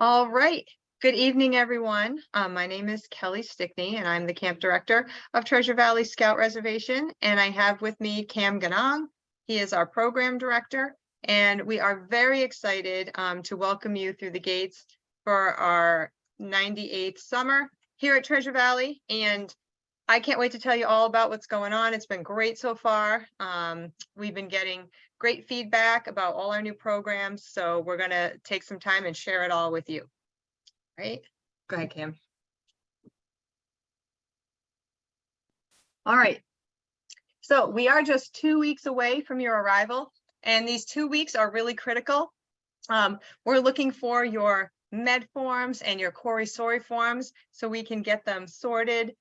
All right. Good evening, everyone. My name is Kelly Stickney, and I'm the camp director of Treasure Valley Scout Reservation. And I have with me Cam Ganong. He is our program director, and we are very excited to welcome you through the gates for our 98th summer here at Treasure Valley. And I can't wait to tell you all about what's going on. It's been great so far. We've been getting great feedback about all our new programs, so we're going to take some time and share it all with you. Right? Go ahead, Cam. All right. So we are just 2 weeks away from your arrival, and these 2 weeks are really critical. We're looking for your med forms and your Corey-Sorry forms so we can get them sorted,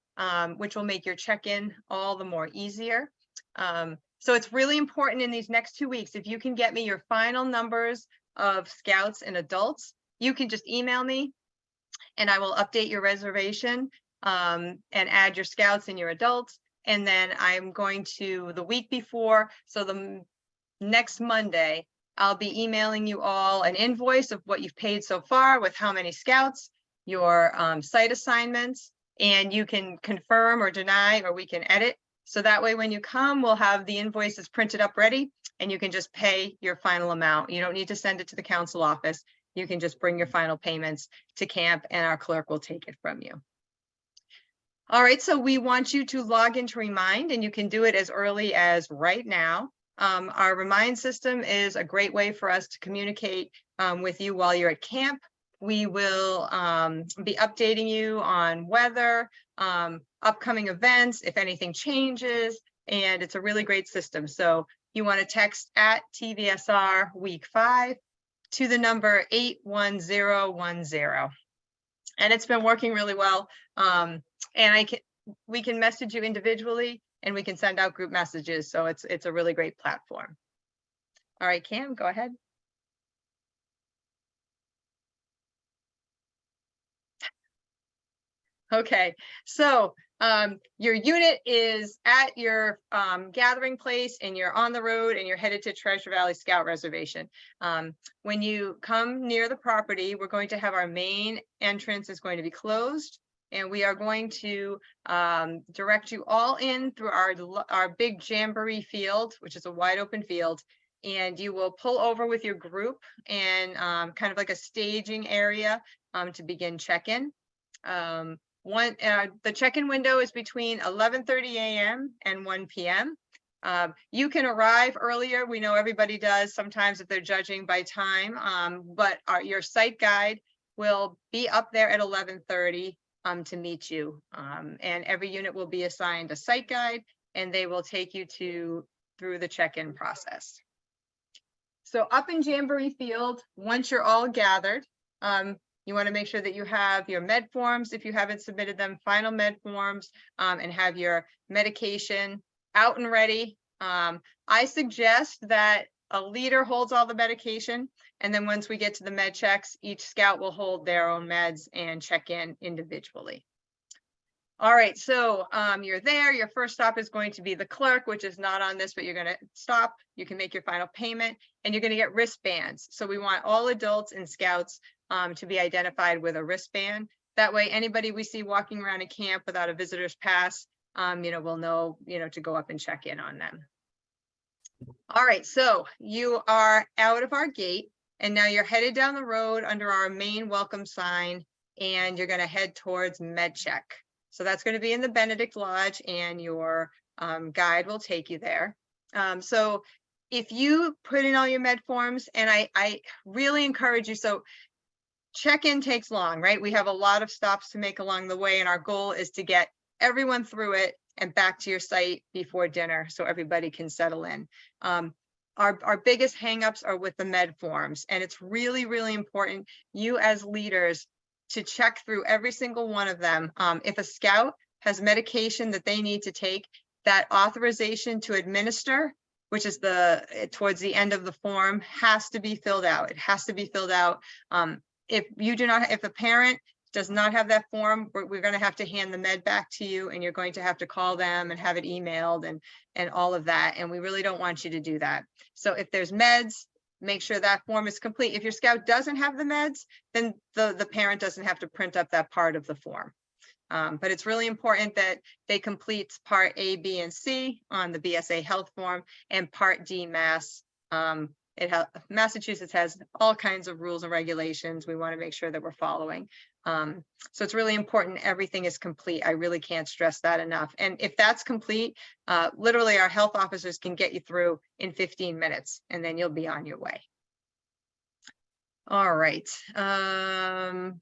which will make your check-in all the more easier. So it's really important in these next 2 weeks, if you can get me your final numbers of scouts and adults, you can just email me and I will update your reservation and add your scouts and your adults. And then I'm going to, the week before, so the next Monday, I'll be emailing you all an invoice of what you've paid so far with how many scouts, your site assignments, and you can confirm or deny, or we can edit. So that way, when you come, we'll have the invoices printed up ready, and you can just pay your final amount. You don't need to send it to the council office. You can just bring your final payments to camp, and our clerk will take it from you. All right, so we want you to log into Remind, and you can do it as early as right now. Our Remind system is a great way for us to communicate with you while you're at camp. We will be updating you on weather, upcoming events, if anything changes, and it's a really great system. So you want to text at TVSR week 5 to the number 81010. And it's been working really well. And we can message you individually, and we can send out group messages. So it's a really great platform. All right, Cam, go ahead. Okay, so your unit is at your gathering place, and you're on the road, and you're headed to Treasure Valley Scout Reservation. When you come near the property, we're going to have our main entrance is going to be closed, and we are going to direct you all in through our big jamboree field, which is a wide open field, and you will pull over with your group and kind of like a staging area to begin check-in. The check-in window is between 11:30 a.m. and 1 p.m. You can arrive earlier. We know everybody does sometimes if they're judging by time, but your site guide will be up there at 11:30 to meet you. And every unit will be assigned a site guide, and they will take you through the check-in process. So up in Jamboree Field, once you're all gathered, you want to make sure that you have your med forms, if you haven't submitted them, final med forms, and have your medication out and ready. I suggest that a leader holds all the medication, and then once we get to the med checks, each scout will hold their own meds and check in individually. All right, so you're there. Your first stop is going to be the clerk, which is not on this, but you're going to stop. You can make your final payment, and you're going to get wristbands. So we want all adults and scouts to be identified with a wristband. That way, anybody we see walking around a camp without a visitor's pass, we'll know, to go up and check in on them. All right, so you are out of our gate, and now you're headed down the road under our main welcome sign, and you're going to head towards Med Check. So that's going to be in the Benedict Lodge, and your guide will take you there. So if you put in all your med forms, and I really encourage you, so check-in takes long, right? We have a lot of stops to make along the way, and our goal is to get everyone through it and back to your site before dinner so everybody can settle in. Our biggest hangups are with the med forms, and it's really, really important, you as leaders, to check through every single one of them. If a scout has medication that they need to take, that authorization to administer, which is towards the end of the form, has to be filled out. It has to be filled out. If a parent does not have that form, we're going to have to hand the med back to you, and you're going to have to call them and have it emailed and all of that. And we really don't want you to do that. So if there's meds, make sure that form is complete. If your scout doesn't have the meds, then the parent doesn't have to print up that part of the form. But it's really important that they complete part A, B, and C on the BSA health form, and part D mass. Massachusetts has all kinds of rules and regulations. We want to make sure that we're following. So it's really important everything is complete. I really can't stress that enough. And if that's complete, literally our health officers can get you through in 15 minutes, and then you'll be on your way. All right. Okay,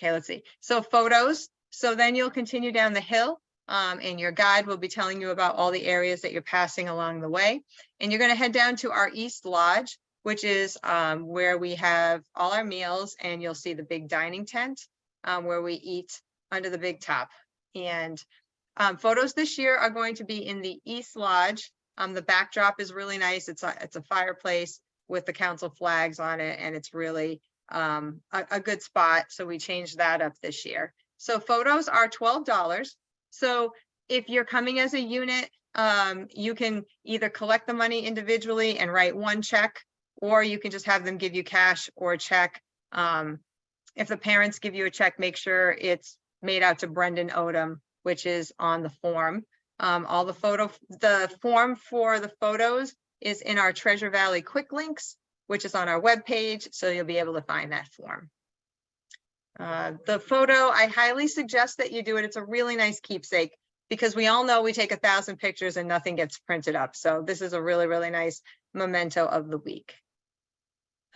let's see. So photos. So then you'll continue down the hill, and your guide will be telling you about all the areas that you're passing along the way. And you're going to head down to our East Lodge, which is where we have all our meals, and you'll see the big dining tent where we eat under the big top. And photos this year are going to be in the East Lodge. The backdrop is really nice. It's a fireplace with the council flags on it, and it's really a good spot. So we changed that up this year. So photos are $12. So if you're coming as a unit, you can either collect the money individually and write one check, or you can just have them give you cash or a check. If the parents give you a check, make sure it's made out to Brendan Odom, which is on the form. The form for the photos is in our Treasure Valley Quick Links, which is on our webpage, so you'll be able to find that form. The photo, I highly suggest that you do it. It's a really nice keepsake, because we all know we take 1,000 pictures and nothing gets printed up. So this is a really, really nice memento of the week.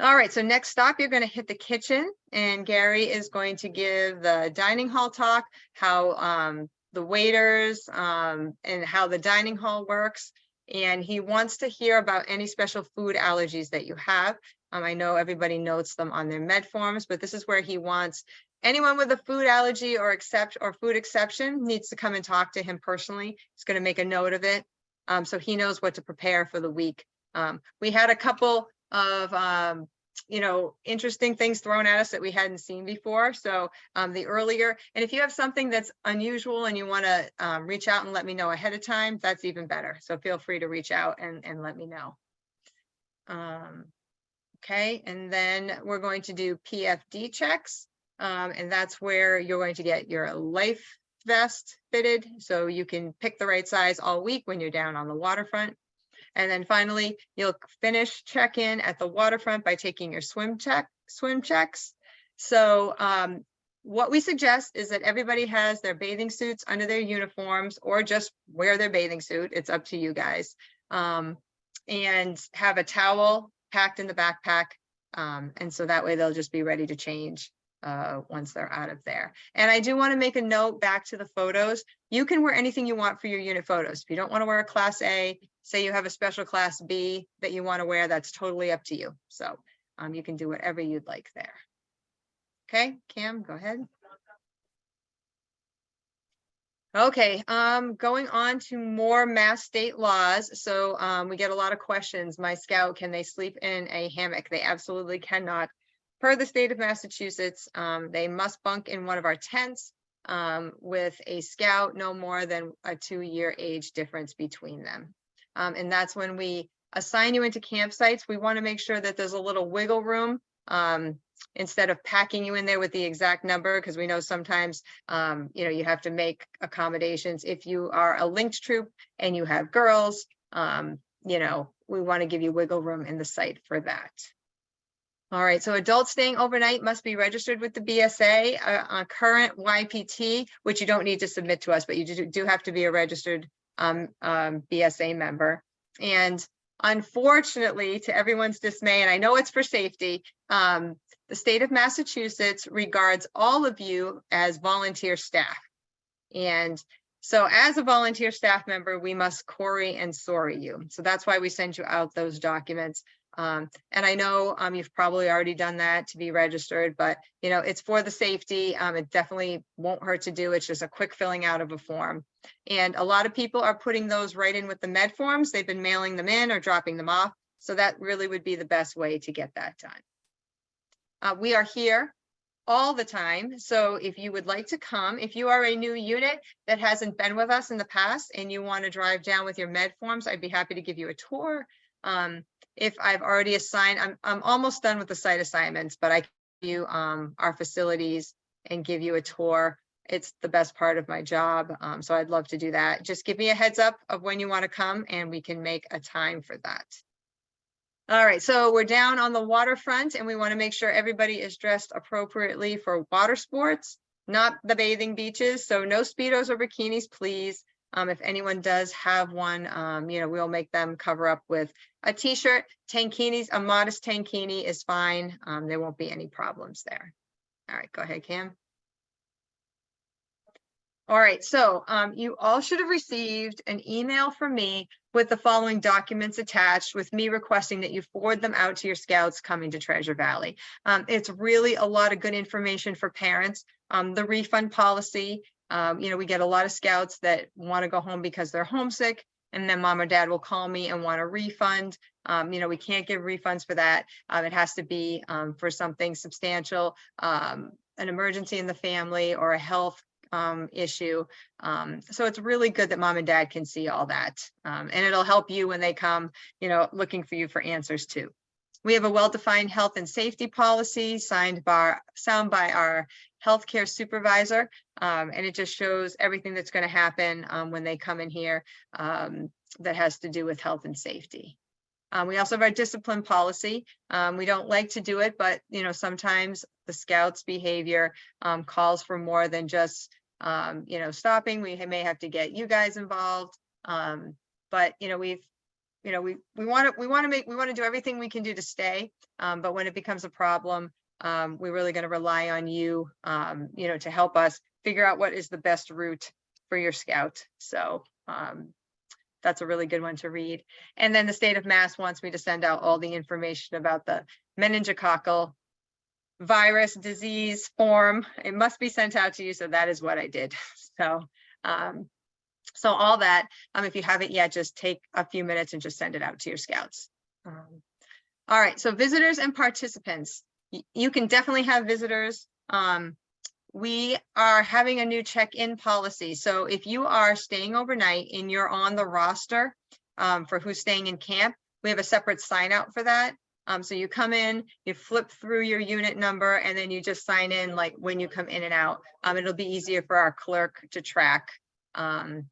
All right, so next stop, you're going to hit the kitchen, and Gary is going to give the dining hall talk, how the waiters and how the dining hall works. And he wants to hear about any special food allergies that you have. I know everybody notes them on their med forms, but this is where he wants anyone with a food allergy or food exception needs to come and talk to him personally. He's going to make a note of it, so he knows what to prepare for the week. We had a couple of interesting things thrown at us that we hadn't seen before. So and if you have something that's unusual and you want to reach out and let me know ahead of time, that's even better. So feel free to reach out and let me know. Okay, and then we're going to do PFD checks, and that's where you're going to get your life vest fitted, so you can pick the right size all week when you're down on the waterfront. And then finally, you'll finish check-in at the waterfront by taking your swim checks. So what we suggest is that everybody has their bathing suits under their uniforms, or just wear their bathing suit. It's up to you guys. And have a towel packed in the backpack. And so that way they'll just be ready to change once they're out of there. And I do want to make a note back to the photos. You can wear anything you want for your unit photos. If you don't want to wear a class A, say you have a special class B that you want to wear, that's totally up to you. So you can do whatever you'd like there. Okay, Cam, go ahead. Okay, going on to more Mass state laws. So we get a lot of questions. My scout, can they sleep in a hammock? They absolutely cannot. Per the state of Massachusetts, they must bunk in one of our tents with a scout, no more than a 2-year age difference between them. And that's when we assign you into campsites. We want to make sure that there's a little wiggle room instead of packing you in there with the exact number, because we know sometimes you have to make accommodations. If you are a linked troop and you have girls, we want to give you wiggle room in the site for that. All right, so adults staying overnight must be registered with the BSA, a current YPT, which you don't need to submit to us, but you do have to be a registered BSA member. And unfortunately, to everyone's dismay, and I know it's for safety, the state of Massachusetts regards all of you as volunteer staff. And so as a volunteer staff member, we must query and sorry you. So that's why we send you out those documents. And I know you've probably already done that to be registered, but it's for the safety. It definitely won't hurt to do. It's just a quick filling out of a form. And a lot of people are putting those right in with the med forms. They've been mailing them in or dropping them off. So that really would be the best way to get that done. We are here all the time. So if you would like to come, if you are a new unit that hasn't been with us in the past and you want to drive down with your med forms, I'd be happy to give you a tour. If I've already assigned, I'm almost done with the site assignments, but I can give you our facilities and give you a tour. It's the best part of my job. So I'd love to do that. Just give me a heads up of when you want to come and we can make a time for that. All right, so we're down on the waterfront and we want to make sure everybody is dressed appropriately for water sports, not the bathing beaches. So no Speedos or bikinis, please. If anyone does have one, you know, we'll make them cover up with a t-shirt. Tankinis, a modest tankini is fine. There won't be any problems there. All right, go ahead, Cam. All right, so you all should have received an email from me with the following documents attached, with me requesting that you forward them out to your scouts coming to Treasure Valley. It's really a lot of good information for parents. The refund policy, you know, we get a lot of scouts that want to go home because they're homesick, and then mom or dad will call me and want a refund. You know, we can't give refunds for that. It has to be for something substantial, an emergency in the family or a health issue. So it's really good that mom and dad can see all that. And it'll help you when they come, you know, looking for you for answers too. We have a well-defined health and safety policy signed by our healthcare supervisor. And it just shows everything that's going to happen when they come in here that has to do with health and safety. We also have our discipline policy. We don't like to do it, but you know, sometimes the scouts' behavior calls for more than just you know, stopping. We may have to get you guys involved. But you know, we want to do everything we can do to stay. But when it becomes a problem, we're really going to rely on you, you know, to help us figure out what is the best route for your scout. So that's a really good one to read. And then the state of Mass wants me to send out all the information about the meningococcal virus disease form. It must be sent out to you. So that is what I did. So, so all that, if you haven't yet, just take a few minutes and just send it out to your scouts. All right. So visitors and participants, you can definitely have visitors. We are having a new check-in policy. So if you are staying overnight and you're on the roster for who's staying in camp, we have a separate sign out for that. So you come in, you flip through your unit number, and then you just sign in like when you come in and out. It'll be easier for our clerk to track. And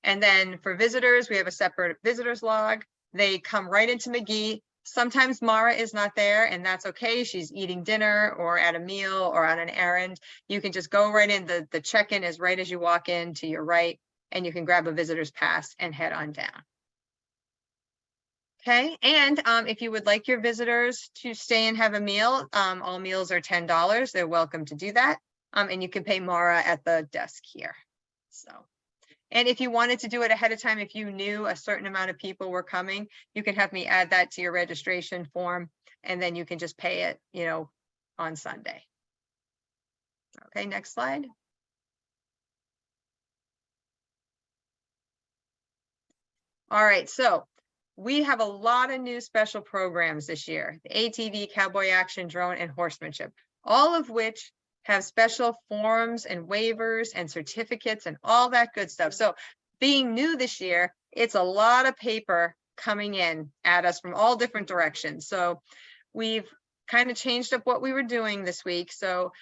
then for visitors, we have a separate visitors log. They come right into McGee. Sometimes Mara is not there, and that's okay. She's eating dinner or at a meal or on an errand. You can just go right in. The check-in is right as you walk in to your right, and you can grab a visitor's pass and head on down. Okay, and if you would like your visitors to stay and have a meal, all meals are $10. They're welcome to do that. And you can pay Mara at the desk here. So, and if you wanted to do it ahead of time, if you knew a certain amount of people were coming, you can have me add that to your registration form, and then you can just pay it, you know, on Sunday. Okay, next slide. All right, so we have a lot of new special programs this year: the ATV, cowboy action, drone, and horsemanship, all of which have special forms and waivers and certificates and all that good stuff. So being new this year, it's a lot of paper coming in at us from all different directions. So we've kind of changed up what we were doing this week. So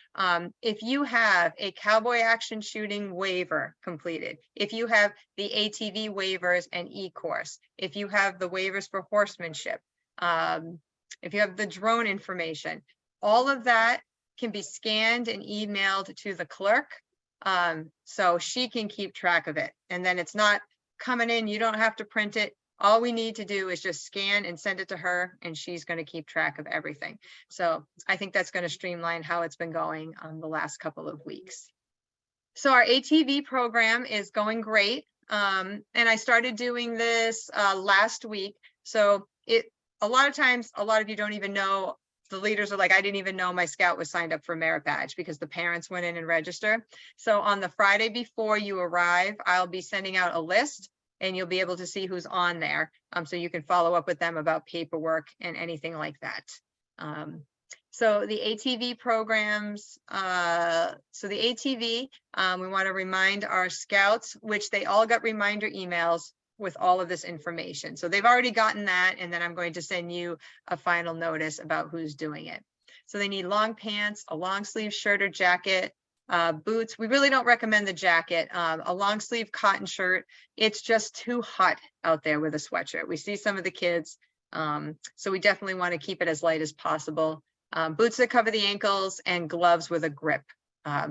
if you have a cowboy action shooting waiver completed, if you have the ATV waivers and e-course, if you have the waivers for horsemanship, if you have the drone information, all of that can be scanned and emailed to the clerk, so she can keep track of it. And then it's not coming in, you don't have to print it. All we need to do is just scan and send it to her, and she's going to keep track of everything. So I think that's going to streamline how it's been going the last couple of weeks. So our ATV program is going great. And I started doing this last week. So a lot of times, a lot of you don't even know. The leaders are like, I didn't even know my scout was signed up for merit badge, because the parents went in and register. So on the Friday before you arrive, I'll be sending out a list, and you'll be able to see who's on there. So you can follow up with them about paperwork and anything like that. So the ATV programs, so the ATV, we want to remind our scouts, which they all got reminder emails with all of this information. So they've already gotten that, and then I'm going to send you a final notice about who's doing it. So they need long pants, a long sleeve shirt or jacket, boots. We really don't recommend the jacket, a long sleeve cotton shirt. It's just too hot out there with a sweatshirt. We see some of the kids, so we definitely want to keep it as light as possible. Boots that cover the ankles and gloves with a grip,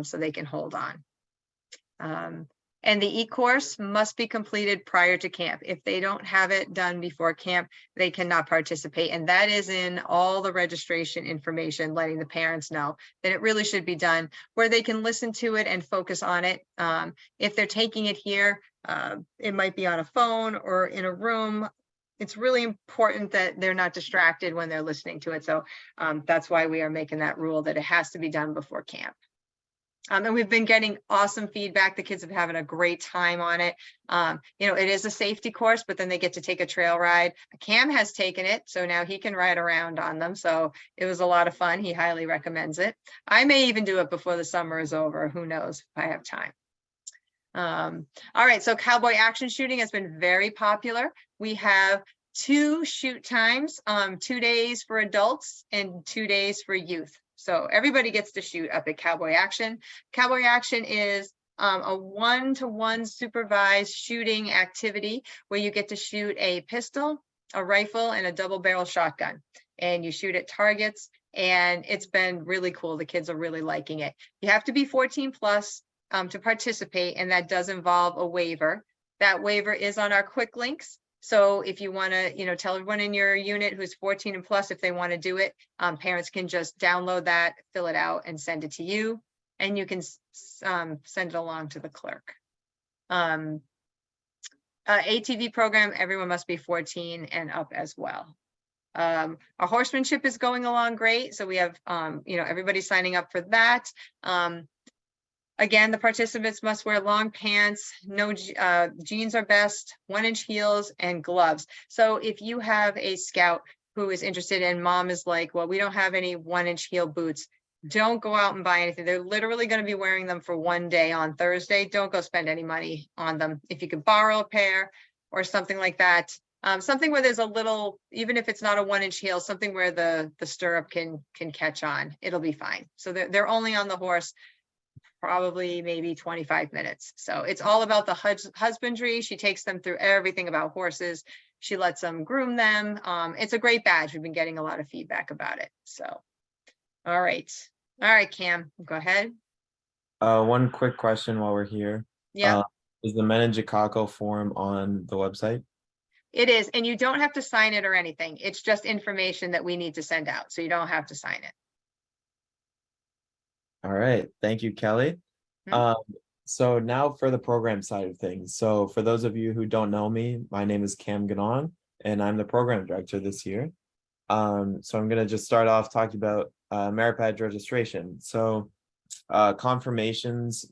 so they can hold on. And the e-course must be completed prior to camp. If they don't have it done before camp, they cannot participate. And that is in all the registration information, letting the parents know that it really should be done where they can listen to it and focus on it. If they're taking it here, it might be on a phone or in a room. It's really important that they're not distracted when they're listening to it. So that's why we are making that rule that it has to be done before camp. And we've been getting awesome feedback. The kids have having a great time on it. You know, it is a safety course, but then they get to take a trail ride. Cam has taken it, so now he can ride around on them. So it was a lot of fun. He highly recommends it. I may even do it before the summer is over. Who knows if I have time. All right, so cowboy action shooting has been very popular. We have 2 shoot times, 2 days for adults and 2 days for youth. So everybody gets to shoot up at Cowboy Action. Cowboy Action is a 1-to-1 supervised shooting activity where you get to shoot a pistol, a rifle, and a double barrel shotgun. And you shoot at targets, and it's been really cool. The kids are really liking it. You have to be 14 plus to participate, and that does involve a waiver. That waiver is on our quick links. So if you want to, you know, tell everyone in your unit who's 14 and plus, if they want to do it, parents can just download that, fill it out, and send it to you, and you can send it along to the clerk. ATV program, everyone must be 14 and up as well. Our horsemanship is going along great. So we have, you know, everybody signing up for that. Again, the participants must wear long pants, no jeans are best, 1-inch heels, and gloves. So if you have a scout who is interested and mom is like, well, we don't have any 1-inch heel boots, don't go out and buy anything. They're literally going to be wearing them for one day on Thursday. Don't go spend any money on them. If you could borrow a pair or something like that, something where there's a little, even if it's not a 1-inch heel, something where the stirrup can catch on, it'll be fine. So they're only on the horse probably maybe 25 minutes. So it's all about the husbandry. She takes them through everything about horses. She lets them groom them. It's a great badge. We've been getting a lot of feedback about it. So, all right. All right, Cam, go ahead. One quick question while we're here. Yeah. Is the meningococcal form on the website? It is, and you don't have to sign it or anything. It's just information that we need to send out, so you don't have to sign it. All right, thank you, Kelly. So now for the program side of things. So for those of you who don't know me, my name is Cam Ganon, and I'm the program director this year. So I'm gonna just start off talking about merit badge registration. So confirmations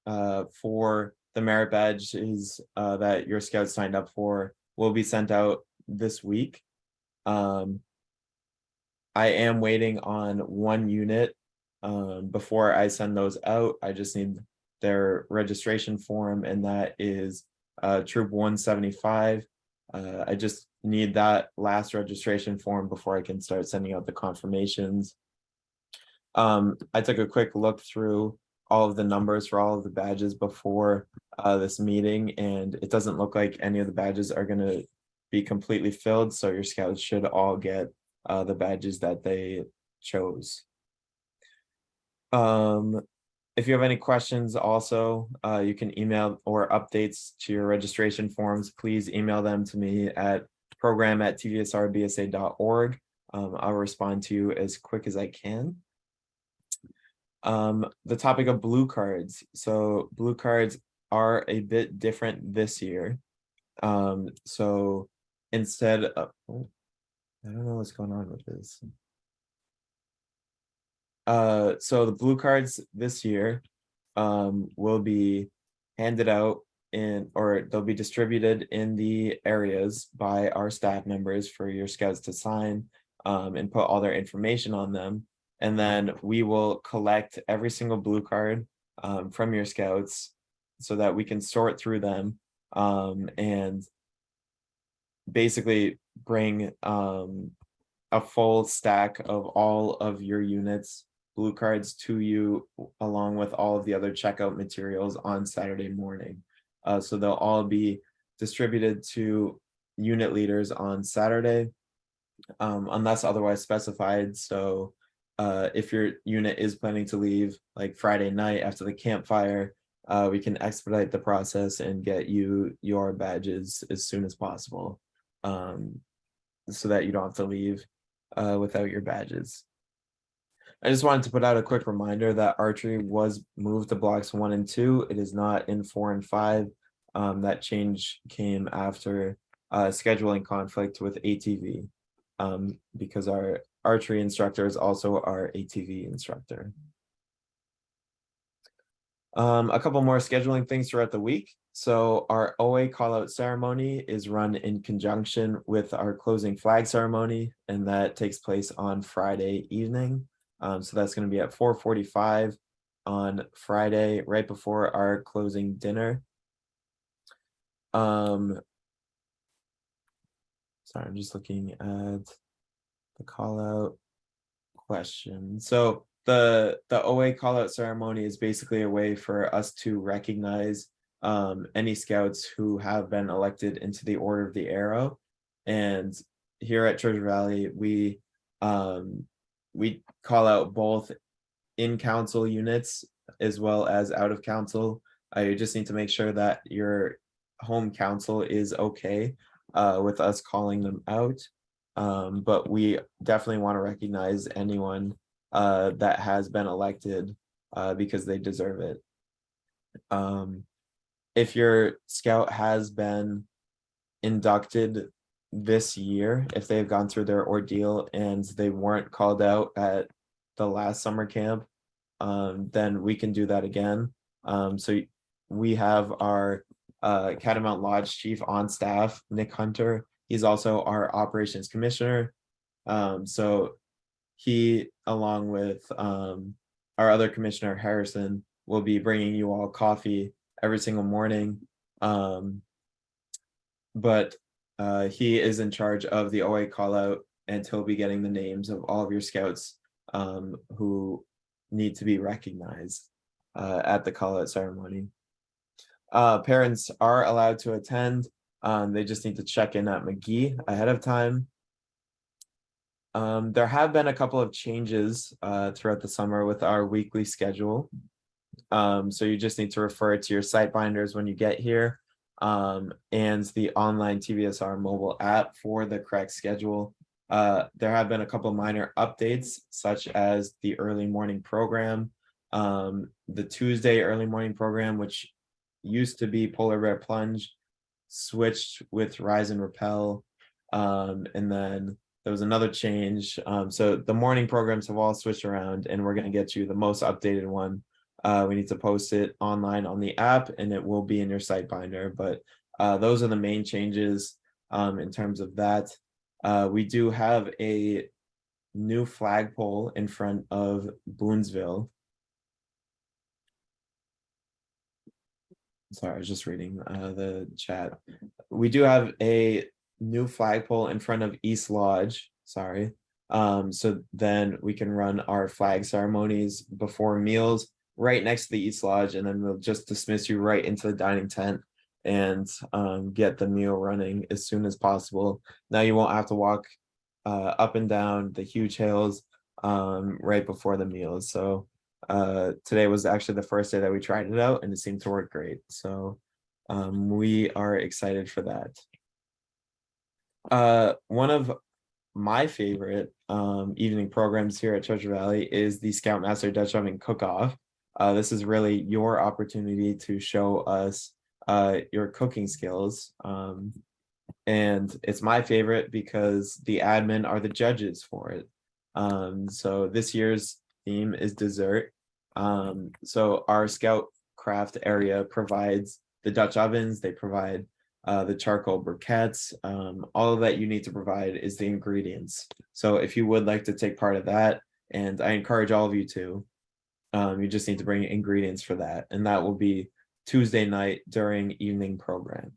for the merit badge is that your scouts signed up for will be sent out this week. I am waiting on 1 unit. Before I send those out, I just need their registration form, and that is Troop 175. I just need that last registration form before I can start sending out the confirmations. I took a quick look through all of the numbers for all of the badges before this meeting, and it doesn't look like any of the badges are going to be completely filled, so your scouts should all get the badges that they chose. If you have any questions also, you can email or updates to your registration forms, please email them to me at program@tvsrbsa.org. I'll respond to you as quick as I can. The topic of blue cards. So blue cards are a bit different this year. So instead of, oh, I don't know what's going on with this. So the blue cards this year will be handed out or they'll be distributed in the areas by our staff members for your scouts to sign and put all their information on them. And then we will collect every single blue card from your scouts so that we can sort through them and basically bring a full stack of all of your units, blue cards, to you, along with all of the other checkout materials on Saturday morning. So they'll all be distributed to unit leaders on Saturday, unless otherwise specified. So if your unit is planning to leave like Friday night after the campfire, we can expedite the process and get you your badges as soon as possible, so that you don't have to leave without your badges. I just wanted to put out a quick reminder that archery was moved to blocks 1 and 2. It is not in 4 and 5. That change came after scheduling conflict with ATV, because our archery instructor is also our ATV instructor. A couple more scheduling things throughout the week. So our OA call-out ceremony is run in conjunction with our closing flag ceremony, and that takes place on Friday evening. So that's going to be at 4:45 on Friday, right before our closing dinner. Sorry, I'm just looking at the call-out question. So the OA call-out ceremony is basically a way for us to recognize any scouts who have been elected into the Order of the Arrow. And here at Treasure Valley, we call out both in council units as well as out of council. You just need to make sure that your home council is okay with us calling them out. But we definitely want to recognize anyone that has been elected because they deserve it. If your scout has been inducted this year, if they've gone through their ordeal and they weren't called out at the last summer camp, then we can do that again. So we have our Catamount Lodge chief on staff, Nick Hunter. He's also our operations commissioner. So he, along with our other commissioner, Harrison, will be bringing you all coffee every single morning. But he is in charge of the OA call out, and he'll be getting the names of all of your scouts who need to be recognized at the call out ceremony. Parents are allowed to attend. They just need to check in at McGee ahead of time. There have been a couple of changes throughout the summer with our weekly schedule. So you just need to refer to your site binders when you get here, and the online TVSR mobile app for the correct schedule. There have been a couple of minor updates, such as the early morning program, the Tuesday early morning program, which used to be Polar Bear Plunge, switched with Rise and Repel, and then there was another change. So the morning programs have all switched around, and we're going to get you the most updated one. We need to post it online on the app, and it will be in your site binder. But those are the main changes in terms of that. We do have a new flagpole in front of Boonsville. Sorry, I was just reading the chat. We do have a new flagpole in front of East Lodge. Sorry. So then we can run our flag ceremonies before meals right next to the East Lodge, and then we'll just dismiss you right into the dining tent and get the meal running as soon as possible. Now you won't have to walk up and down the huge hills right before the meals. So today was actually the first day that we tried it out, and it seemed to work great. So we are excited for that. One of my favorite evening programs here at Treasure Valley is the Scoutmaster Dutch Oven Cook-Off. This is really your opportunity to show us your cooking skills. And it's my favorite because the admin are the judges for it. So this year's theme is dessert. So our Scout Craft area provides the Dutch ovens, they provide the charcoal briquettes. All of that you need to provide is the ingredients. So if you would like to take part of that, and I encourage all of you to, you just need to bring ingredients for that, and that will be Tuesday night during evening program.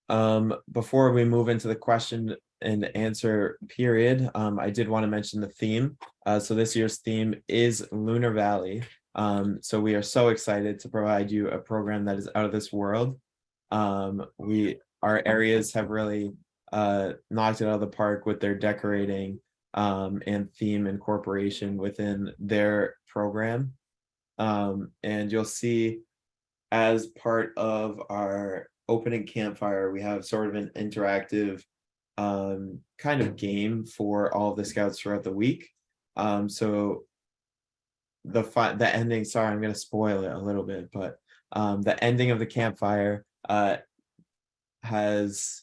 Before we move into the question and answer period, I did want to mention the theme. So this year's theme is Lunar Valley. So we are so excited to provide you a program that is out of this world. Our areas have really knocked it out of the park with their decorating and theme incorporation within their program. And you'll see as part of our opening campfire, we have sort of an interactive kind of game for all of the scouts throughout the week. So the ending, sorry, I'm going to spoil it a little bit, but the ending of the campfire has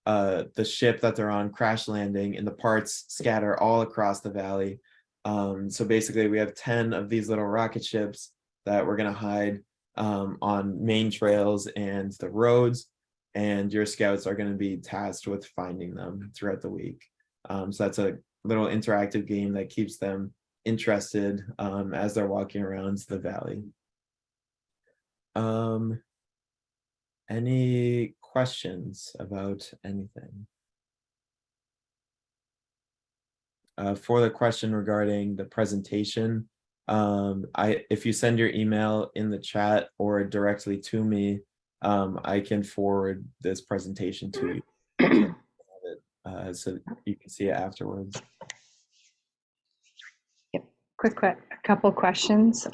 the ship that they're on crash landing and the parts scatter all across the valley. So basically we have 10 of these little rocket ships that we're going to hide on main trails and the roads, and your scouts are going to be tasked with finding them throughout the week. So that's a little interactive game that keeps them interested as they're walking around the valley. Any questions about anything? For the question regarding the presentation, if you send your email in the chat or directly to me, I can forward this presentation to you so you can see it afterwards. Yep. A couple questions.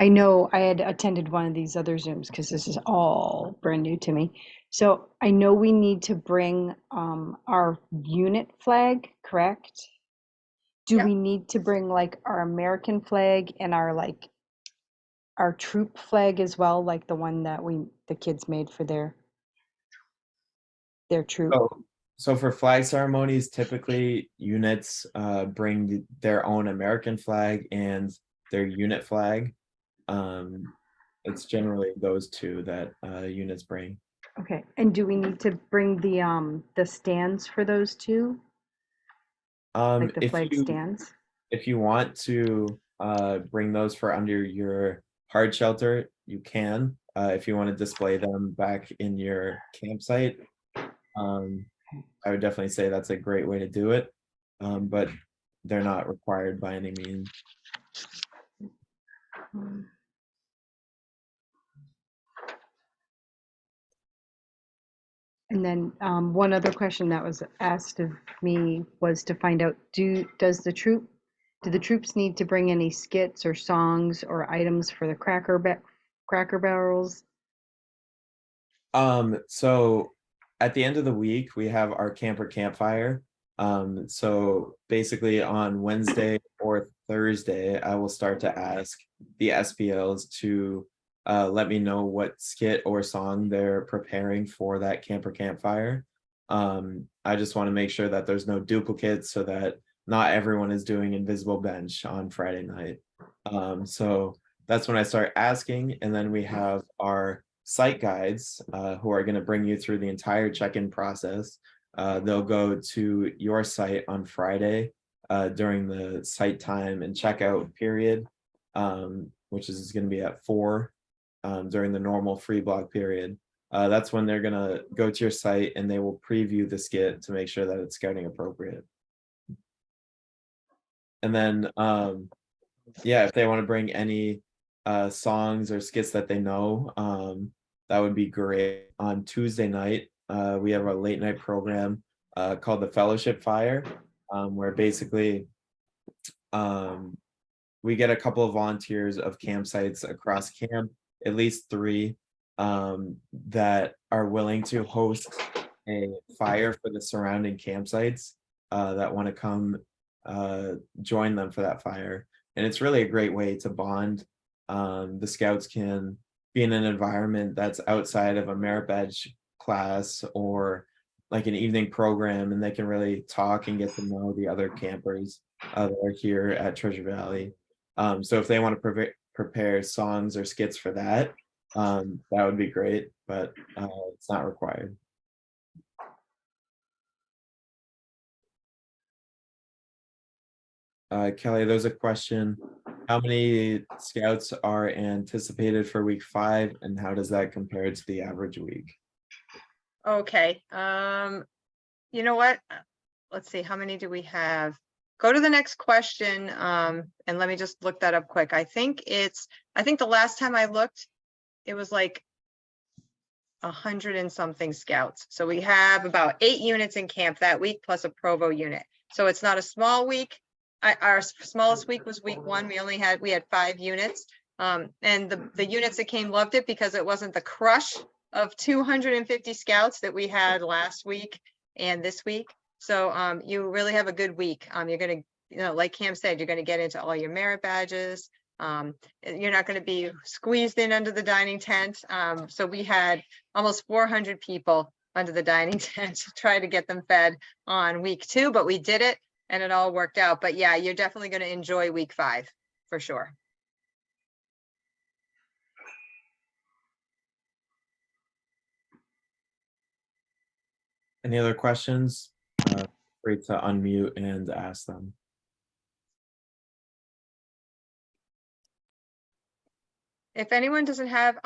I know I had attended one of these other Zooms because this is all brand new to me. So I know we need to bring our unit flag, correct? Do Yep. we need to bring like our American flag and our troop flag as well, like the one that the kids made for their troop? So for flag ceremonies, typically units bring their own American flag and their unit flag. It's generally those two that units bring. Okay, and do we need to bring the stands for those two? Like the flag stands? If you want to bring those for under your hard shelter, you can. If you want to display them back in your campsite, I would definitely say that's a great way to do it, but they're not required by any means. And then one other question that was asked of me was to find out, do the troops need to bring any skits or songs or items for the cracker barrels? So at the end of the week, we have our camper campfire. So basically on Wednesday or Thursday, I will start to ask the SPLs to let me know what skit or song they're preparing for that camper campfire. I just want to make sure that there's no duplicates so that not everyone is doing Invisible Bench on Friday night. So that's when I start asking, and then we have our site guides who are going to bring you through the entire check-in process. They'll go to your site on Friday during the site time and checkout period, which is going to be at 4 during the normal free block period. That's when they're going to go to your site and they will preview the skit to make sure that it's scouting appropriate. And then, yeah, if they want to bring any songs or skits that they know, that would be great. On Tuesday night, we have a late night program called the Fellowship Fire, where basically we get a couple of volunteers of campsites across camp, at least 3, that are willing to host a fire for the surrounding campsites that want to come join them for that fire. And it's really a great way to bond. The scouts can be in an environment that's outside of a merit badge class or like an evening program, and they can really talk and get to know the other campers that are here at Treasure Valley. So if they want to prepare songs or skits for that, that would be great, but it's not required. Kelly, there's a question. How many scouts are anticipated for week 5, and how does that compare to the average week? Okay, you know what? Let's see, how many do we have? Go to the next question, and let me just look that up quick. I think the last time I looked, it was like 100 and something scouts. So we have about 8 units in camp that week plus a Provo unit. So it's not a small week. Our smallest week was week 1. We had 5 units. And the units that came loved it because it wasn't the crush of 250 scouts that we had last week and this week. So you really have a good week. You're gonna, like Cam said, you're gonna get into all your merit badges. You're not going to be squeezed in under the dining tent. So we had almost 400 people under the dining tent to try to get them fed on week 2, but we did it and it all worked out. But yeah, you're definitely going to enjoy week 5 for sure. Any other questions? Free to unmute and ask them. If anyone doesn't have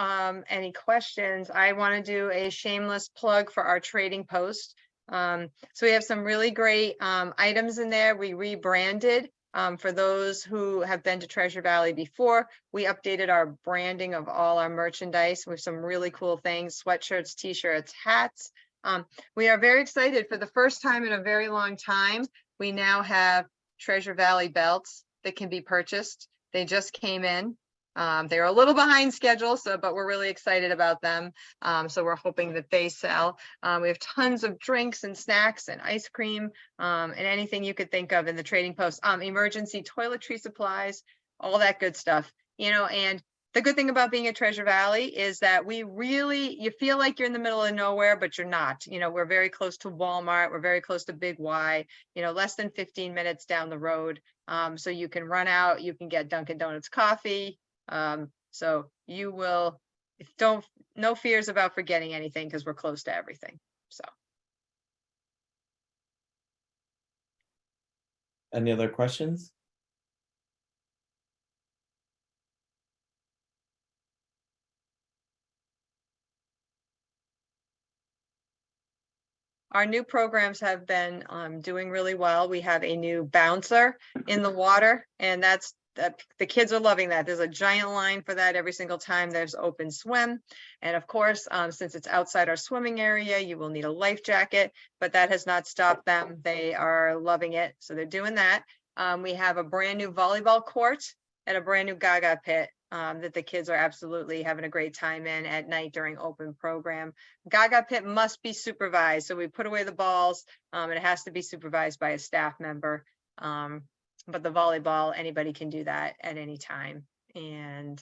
any questions, I want to do a shameless plug for our trading post. So we have some really great items in there. We rebranded. For those who have been to Treasure Valley before, we updated our branding of all our merchandise with some really cool things, sweatshirts, t-shirts, hats. We are very excited. For the first time in a very long time, we now have Treasure Valley belts that can be purchased. They just came in. They're a little behind schedule, but we're really excited about them. So we're hoping that they sell. We have tons of drinks and snacks and ice cream, and anything you could think of in the trading post. Emergency toiletry supplies, all that good stuff. And the good thing about being at Treasure Valley is that you feel like you're in the middle of nowhere, but you're not. We're very close to Walmart. We're very close to Big Y, less than 15 minutes down the road. So you can run out, you can get Dunkin' Donuts coffee. So you will, no fears about forgetting anything because we're close to everything. So. Any other questions? Our new programs have been doing really well. We have a new bouncer in the water, and the kids are loving that. There's a giant line for that every single time there's open swim. And of course, since it's outside our swimming area, you will need a life jacket, but that has not stopped them. They are loving it. So they're doing that. We have a brand new volleyball court and a brand new Gaga pit that the kids are absolutely having a great time in at night during open program. Gaga pit must be supervised. So we put away the balls, and it has to be supervised by a staff member. But the volleyball, anybody can do that at any time. And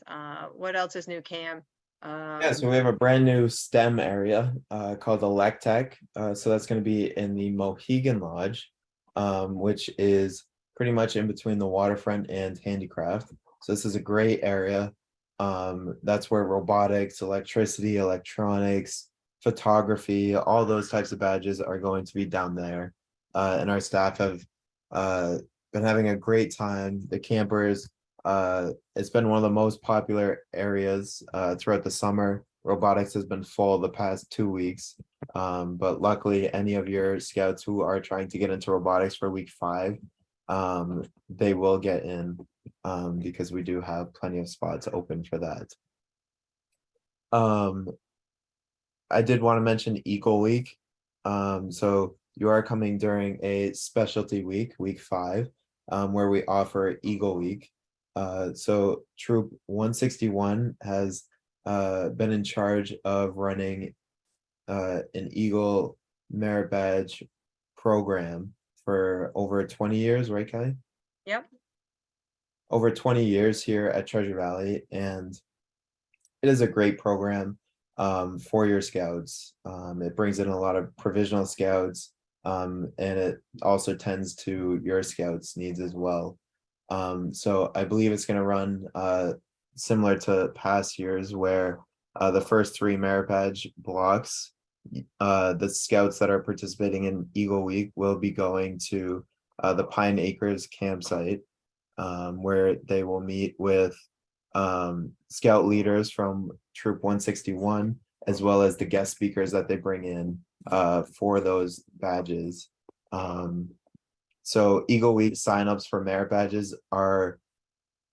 what else is new, Cam? Yeah, so we have a brand new STEM area called Electech. So that's going to be in the Mohegan Lodge, which is pretty much in between the waterfront and handicraft. So this is a great area. That's where robotics, electricity, electronics, photography, all those types of badges are going to be down there. And our staff have been having a great time. The campers, it's been one of the most popular areas throughout the summer. Robotics has been full the past 2 weeks. But luckily, any of your scouts who are trying to get into robotics for week 5, they will get in because we do have plenty of spots open for that. I did want to mention Eagle Week. So you are coming during a specialty week, week 5, where we offer Eagle Week. So Troop 161 has been in charge of running an Eagle Merit Badge program for over 20 years, right, Kelly? Yep. Over 20 years here at Treasure Valley, and it is a great program for your scouts. It brings in a lot of provisional scouts, and it also tends to your scouts' needs as well. So I believe it's going to run similar to past years, where the first 3 merit badge blocks, the scouts that are participating in Eagle Week will be going to the Pine Acres campsite, where they will meet with scout leaders from Troop 161 as well as the guest speakers that they bring in for those badges. So Eagle Week signups for merit badges are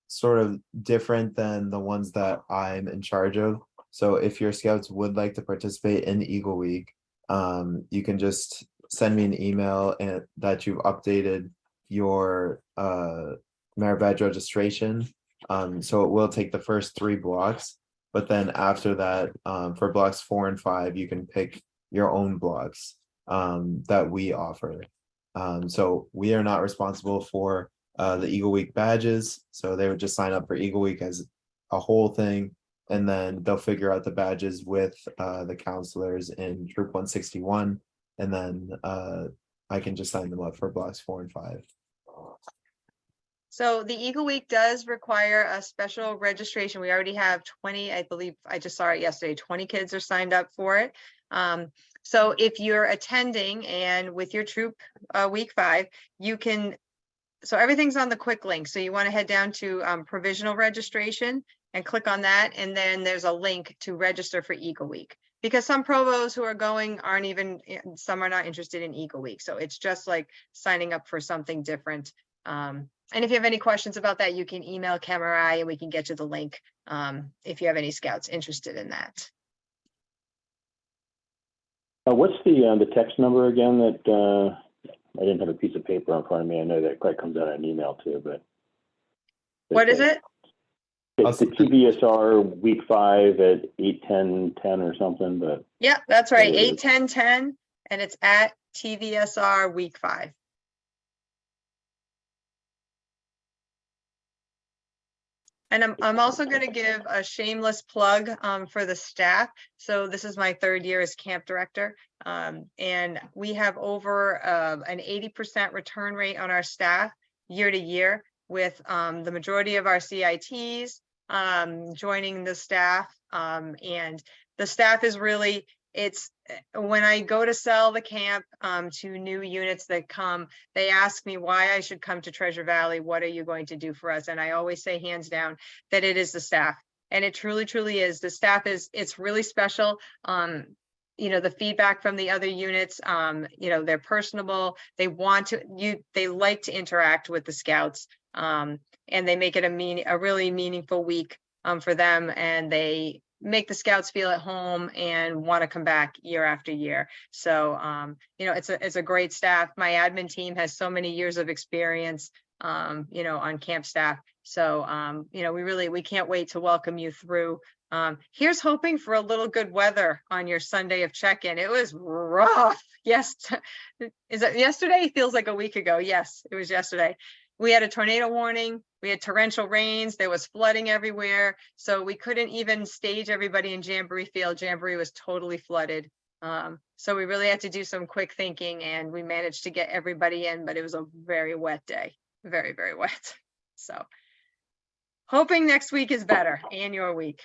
sort of different than the ones that I'm in charge of. So if your scouts would like to participate in Eagle Week, you can just send me an email and that you've updated your merit badge registration. So it will take the first 3 blocks, but then after that, for blocks 4 and 5, you can pick your own blocks that we offer. So we are not responsible for the Eagle Week badges. So they would just sign up for Eagle Week as a whole thing, and then they'll figure out the badges with the counselors in Troop 161, and then I can just sign them up for blocks 4 and 5. So the Eagle Week does require a special registration. We already have 20, I believe, I just saw it yesterday, 20 kids are signed up for it. So if you're attending and with your troop week 5, you can, so everything's on the quick link. So you want to head down to provisional registration and click on that. And then there's a link to register for Eagle Week. Because some provos who are going aren't even, some are not interested in Eagle Week. So it's just like signing up for something different. And if you have any questions about that, you can email Camerai and we can get you the link if you have any scouts interested in that. What's the text number again that I didn't have a piece of paper in front of me. I know that probably comes out in an email too, but. What is it? It's the TVSR week 5 at 8:10:10 or something, but. Yeah, that's right. There it is. 8:10:10, and it's at TVSR week 5. And I'm also going to give a shameless plug for the staff. So this is my 3rd year as camp director. And we have over an 80% return rate on our staff year to year, with the majority of our CITs joining the staff. And the staff is really, it's when I go to sell the camp to new units that come, they ask me why I should come to Treasure Valley. What are you going to do for us? And I always say hands down that it is the staff. And it truly, truly is. The staff is, it's really special. You know, the feedback from the other units, you know, they're personable. They want to, they like to interact with the scouts, and they make it a really meaningful week for them. And they make the scouts feel at home and want to come back year after year. So, you know, it's a great staff. My admin team has so many years of experience, you know, on camp staff. So, you know, we can't wait to welcome you through. Here's hoping for a little good weather on your Sunday of check-in. It was rough. Yes. Is it yesterday? Feels like a week ago. Yes, it was yesterday. We had a tornado warning. We had torrential rains. There was flooding everywhere. So we couldn't even stage everybody in Jamboree Field. Jamboree was totally flooded. So we really had to do some quick thinking, and we managed to get everybody in, but it was a very wet day. Very, very wet. So hoping next week is better, and your week.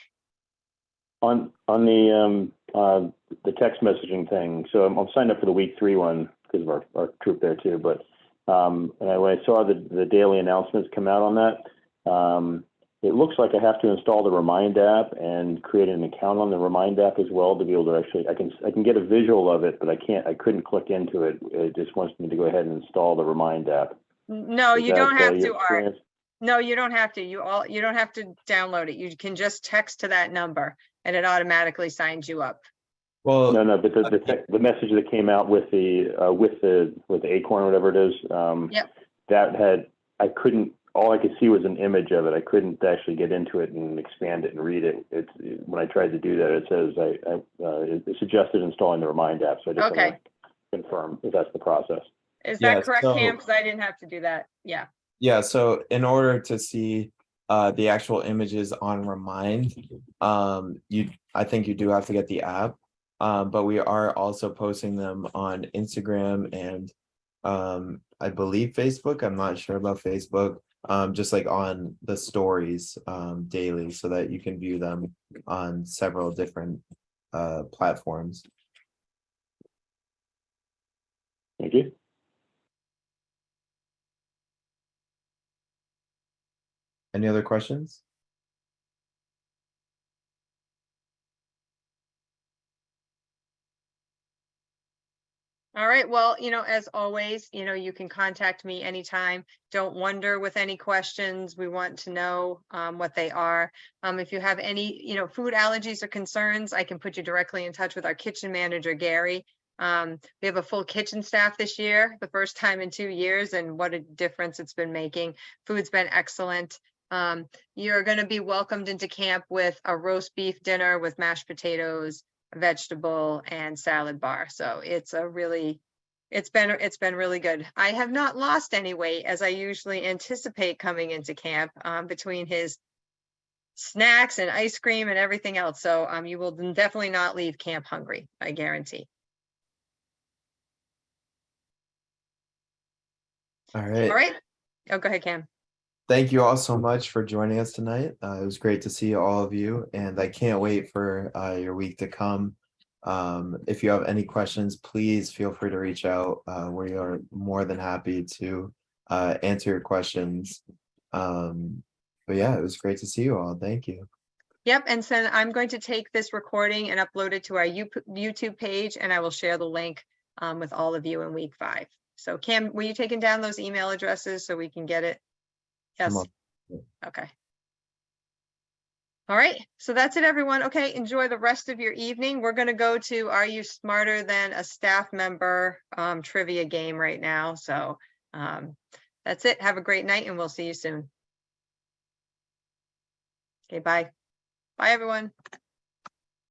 On the text messaging thing, so I'm signed up for the week 3 one because of our troop there too, but and when I saw the daily announcements come out on that, it looks like I have to install the Remind app and create an account on the Remind app as well to be able to actually, I can get a visual of it, but I couldn't click into it. It just wants me to go ahead and install the Remind app. No, you don't have to, Art. experience? No, you don't have to. You don't have to download it. You can just text to that number and it automatically signs you up. Well, No, but the message that came out with the Acorn or whatever it is, Yep. that had, all I could see was an image of it. I couldn't actually get into it and expand it and read it. When I tried to do that, it says it suggested installing the Remind app. So I just want to confirm if that's the process. Is that Yeah, correct, so- Cam? Because I didn't have to do that. Yeah. Yeah, so in order to see the actual images on Remind, I think you do have to get the app. But we are also posting them on Instagram and I believe Facebook. I'm not sure about Facebook. Just like on the stories daily, so that you can view them on several different platforms. Thank you. Any other questions? All right. Well, as always, you can contact me anytime. Don't wonder with any questions. We want to know what they are. If you have any, food allergies or concerns, I can put you directly in touch with our kitchen manager, Gary. We have a full kitchen staff this year, the first time in 2 years, and what a difference it's been making. Food's been excellent. You're going to be welcomed into camp with a roast beef dinner with mashed potatoes, vegetable and salad bar. So it's been really good. I have not lost any weight as I usually anticipate coming into camp between his snacks and ice cream and everything else. So you will definitely not leave camp hungry, I guarantee. All right. All right. Oh, go ahead, Cam. Thank you all so much for joining us tonight. It was great to see all of you, and I can't wait for your week to come. If you have any questions, please feel free to reach out. We are more than happy to answer your questions. But yeah, it was great to see you all. Thank you. Yep, and so I'm going to take this recording and upload it to our YouTube page, and I will share the link with all of you in week 5. So Cam, were you taking down those email addresses so we can get it? Yes. Okay. All right. So that's it, everyone. Okay. Enjoy the rest of your evening. We're going to go to Are You Smarter Than a Staff Member trivia game right now. So that's it. Have a great night and we'll see you soon. Okay. Bye. Bye, everyone.